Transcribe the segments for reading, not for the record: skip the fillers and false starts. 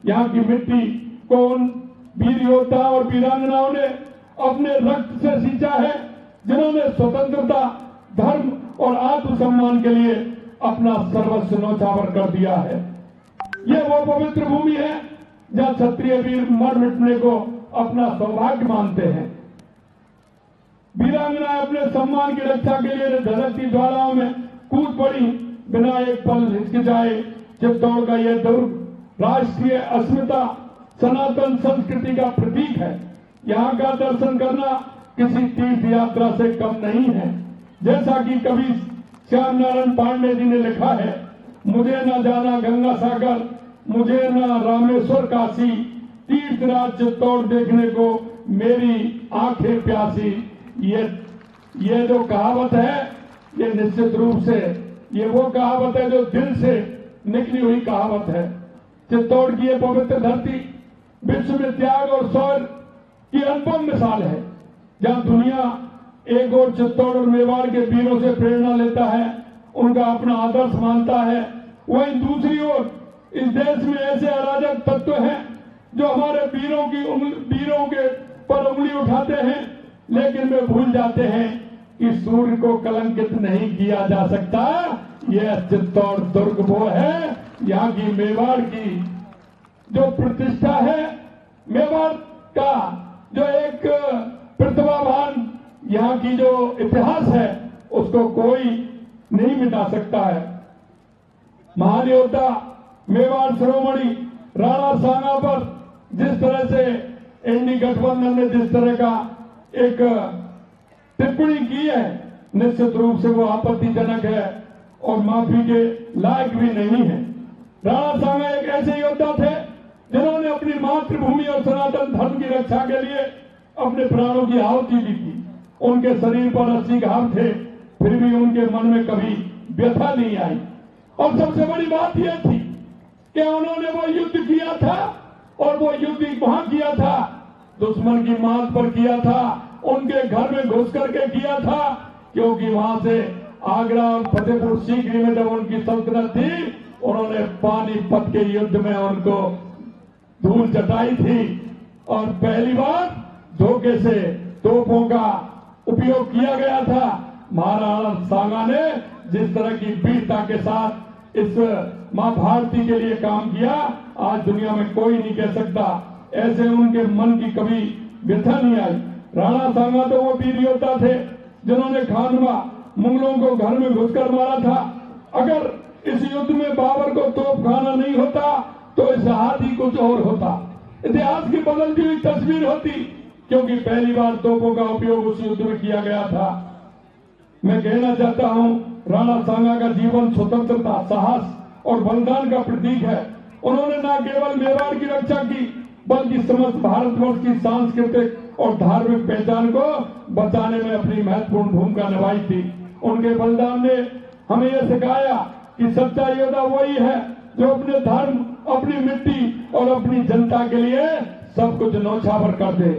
यहाँ की मिट्टी को उन वीर योद्धा और वीरांगनाओं ने अपने रक्त से सींचा है, जिन्होंने स्वतंत्रता, धर्म और आत्मसम्मान के लिए अपना सर्वस्व न्यौछावर कर दिया है। ये वो पवित्र भूमि है जहां क्षत्रिय वीर मर मिटने को अपना सौभाग्य मानते हैं। वीरांगनाएं अपने सम्मान की रक्षा के लिए धधकती ज्वालाओं में कूद पड़ी, बिना एक पल हिचकिचाए। चित्तौड़ का यह दुर्ग राष्ट्रीय अस्मिता, सनातन संस्कृति का प्रतीक है। यहाँ का दर्शन करना किसी तीर्थ यात्रा से कम नहीं है। जैसा कि कवि श्याम नारायण पांडे जी ने लिखा है, मुझे न जाना गंगा सागर, मुझे न रामेश्वर काशी, तीर्थराज चित्तौड़ देखने को मेरी आंखें प्यासी। ये जो कहावत है, ये निश्चित रूप से ये वो कहावत है जो दिल से निकली हुई कहावत है। चित्तौड़ की ये पवित्र धरती विश्व में त्याग और शौर्य की अनुपम मिसाल है, जहां दुनिया एक ओर चित्तौड़ और मेवाड़ के वीरों से प्रेरणा लेता है, उनका अपना आदर्श मानता है, वहीं दूसरी ओर इस देश में ऐसे अराजक तत्व हैं जो हमारे वीरों के पर उंगली उठाते हैं, लेकिन वे भूल जाते हैं कि सूर्य को कलंकित नहीं किया जा सकता। यह चित्तौड़ दुर्ग वो है, यहाँ की मेवाड़ की जो प्रतिष्ठा है, मेवाड़ का जो एक प्रतिभावान यहाँ की जो इतिहास है, उसको कोई नहीं मिटा सकता है। महान योद्धा मेवाड़ शिरोमणि राणा सांगा पर जिस तरह से एनडी गठबंधन ने जिस तरह का एक टिप्पणी की है, निश्चित रूप से वो आपत्तिजनक है और माफी के लायक भी नहीं है। राणा सांगा एक ऐसे योद्धा थे जिन्होंने अपनी मातृभूमि और सनातन धर्म की रक्षा के लिए अपने प्राणों की आहुति दी थी। उनके शरीर पर 80 घाव थे, फिर भी उनके मन में कभी व्यथा नहीं आई। और सबसे बड़ी बात यह थी कि उन्होंने वो युद्ध किया था, और वो युद्ध वहां किया था, दुश्मन की मांग पर किया था, उनके घर में घुस करके किया था, क्योंकि वहां से आगरा और फतेहपुर सीकरी में जब उनकी सल्तनत थी, उन्होंने पानीपत के युद्ध में उनको धूल चटाई थी। और पहली बार धोखे से तोपों का उपयोग किया गया था। महाराणा सांगा ने जिस तरह की वीरता के साथ इस मां भारती के लिए काम किया, आज दुनिया में कोई नहीं कह सकता। ऐसे उनके मन की कभी व्यथा नहीं आई। राणा सांगा तो वो वीर योद्धा थे जिन्होंने खानवा मुगलों को घर में घुसकर मारा था। अगर इस युद्ध में बाबर को तोपखाना नहीं होता तो इस हाथ ही कुछ और होता, इतिहास की बदलती हुई तस्वीर होती, क्योंकि पहली बार तोपों का उपयोग उस युद्ध में किया गया था। मैं कहना चाहता हूं, राणा सांगा का जीवन स्वतंत्रता, साहस और बलिदान का प्रतीक है। उन्होंने न केवल मेवाड़ की रक्षा की, बल्कि समस्त भारतवर्ष की सांस्कृतिक और धार्मिक पहचान को बचाने में अपनी महत्वपूर्ण भूमिका निभाई थी। उनके बलिदान ने हमें यह सिखाया कि सच्चा योद्धा वही है जो अपने धर्म, अपनी मिट्टी और अपनी जनता के लिए सब कुछ न्यौछावर कर दे।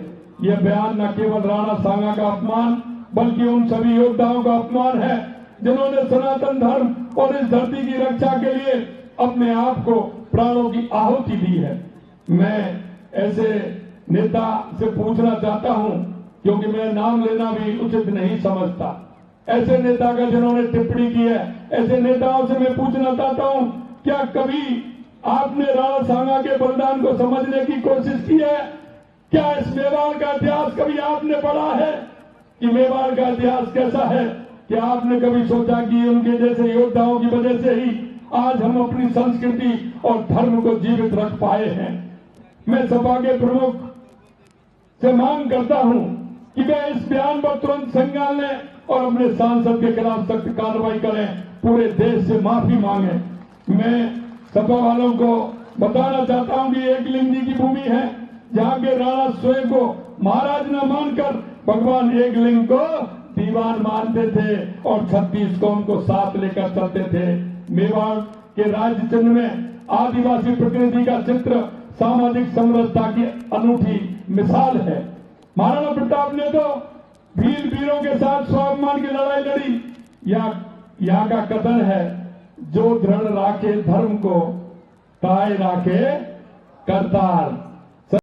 यह बयान न केवल राणा सांगा का अपमान, बल्कि उन सभी योद्धाओं का अपमान है जिन्होंने सनातन धर्म और इस धरती की रक्षा के लिए अपने आप को प्राणों की आहुति दी है। मैं ऐसे नेता से पूछना चाहता हूं, क्योंकि मैं नाम लेना भी उचित नहीं समझता, ऐसे नेता का जिन्होंने टिप्पणी की है, ऐसे नेताओं से मैं पूछना चाहता हूं, क्या कभी आपने राणा सांगा के बलिदान को समझने की कोशिश की है? क्या इस मेवाड़ का इतिहास कभी आपने पढ़ा है कि मेवाड़ का इतिहास कैसा है? क्या आपने कभी सोचा कि उनके जैसे योद्धाओं की वजह से ही आज हम अपनी संस्कृति और धर्म को जीवित रख पाए हैं? मैं सपा के प्रमुख से मांग करता हूं कि वे इस बयान पर तुरंत संज्ञान लें और अपने सांसद के खिलाफ सख्त कार्रवाई करें, पूरे देश से माफी मांगे। मैं सपा वालों को बताना चाहता हूं कि एकलिंग की भूमि है, जहां के राणा स्वयं को महाराज न मानकर भगवान एकलिंग को दीवान मानते थे और 36 को उनको साथ लेकर चलते थे। मेवाड़ के राज्य चिन्ह में आदिवासी प्रतिनिधि का चित्र सामाजिक समरसता की अनूठी मिसाल है। महाराणा प्रताप ने तो वीरों के साथ स्वाभिमान की लड़ाई लड़ी। यहाँ का कथन है, जो दृढ़ राखे धर्म को, ताय राखे करतार